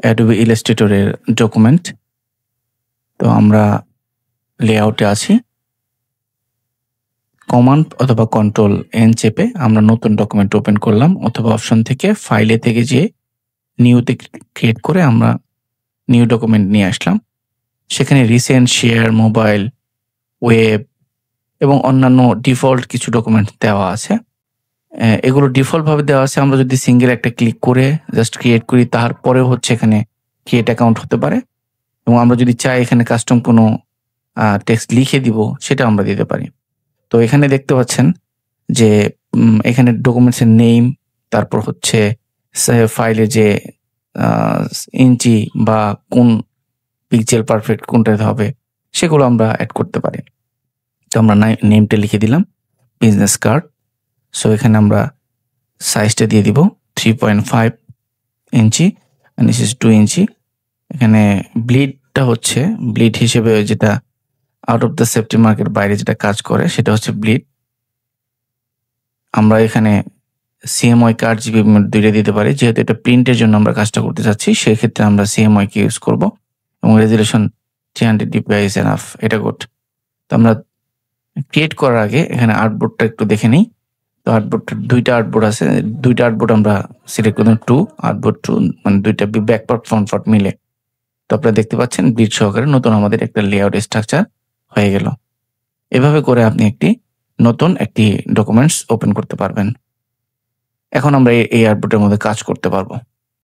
Adobe ইলাস্ট্রেটরের document. তো আমরা লেআউটে আছি, কমান্ড অথবা কন্ট্রোল এন চেপে আমরা নতুন ডকুমেন্ট ওপেন করলাম, অথবা অপশন থেকে ফাইলে থেকে যে নিউতে ক্রিয়েট করে আমরা নিউ ডকুমেন্ট নিয়ে আসলাম। সেখানে রিসেন্ট, শেয়ার, মোবাইল, ওয়েব এবং অন্যান্য ডিফল্ট কিছু ডকুমেন্ট দেওয়া আছে। এগুলো ডিফল্টভাবে দেওয়া আছে। আমরা যদি সিঙ্গেল একটা ক্লিক করে জাস্ট ক্রিয়েট করি, তারপরে হচ্ছে এখানে ক্রিয়েট অ্যাকাউন্ট হতে পারে, এবং আমরা যদি চাই এখানে কাস্টম কোনো টেক্সট লিখে দিব, সেটা আমরা দিতে পারি। তো এখানে দেখতে পাচ্ছেন যে এখানে ডকুমেন্টসের নেম, তারপর হচ্ছে ফাইলে যে ইঞ্চি বা কোন পিক্সেল পারফেক্ট কোনটাতে হবে সেগুলো আমরা অ্যাড করতে পারি। তো আমরা নেমটা লিখে দিলাম বিজনেস কার্ড। সো এখানে আমরা সাইজটা দিয়ে দিব 3.5 ইঞ্চি, দিস ইজ 2 ইঞ্চি। এখানে ব্লিডটা হচ্ছে ব্লিড হিসেবে যেটা আউট অফ দ্য সেফটি মার্কের বাইরে যেটা কাজ করে সেটা হচ্ছে ব্লিড। আমরা এখানে সিএমওয়াই কার্ড জিবি দুইটা দিতে পারি, যেহেতু এটা প্রিন্টের জন্য আমরা কাজটা করতে চাচ্ছি, সেক্ষেত্রে আমরা সিএমওয়াই কে ইউজ করব, এবং রেজুলেশন 300 dpi ইজ এনাফ, এটা গুড। তো আমরা ক্রিয়েট করার আগে এখানে আর্টবোর্ডটা একটু দেখে নিই। তো আর্টবোর্ডটা দুইটা আর্টবোর্ড আছে, দুইটা আর্টবোর্ড আমরা সিলেক্ট করলাম, আর্টবোর্ড 2, মানে দুইটা ব্যাক পার্ট ফ্রন্ট পার্ট মিলে। তো আপনারা দেখতে পাচ্ছেন ব্লিড সহকারে নতুন আমাদের একটা লেআউট স্ট্রাকচার হয়ে গেল। এভাবে করে আপনি নতুন একটি ডকুমেন্টস ওপেন করতে পারবেন। এখন আমরা এই আর্টবোর্ডের মধ্যে কাজ করতে পারবো।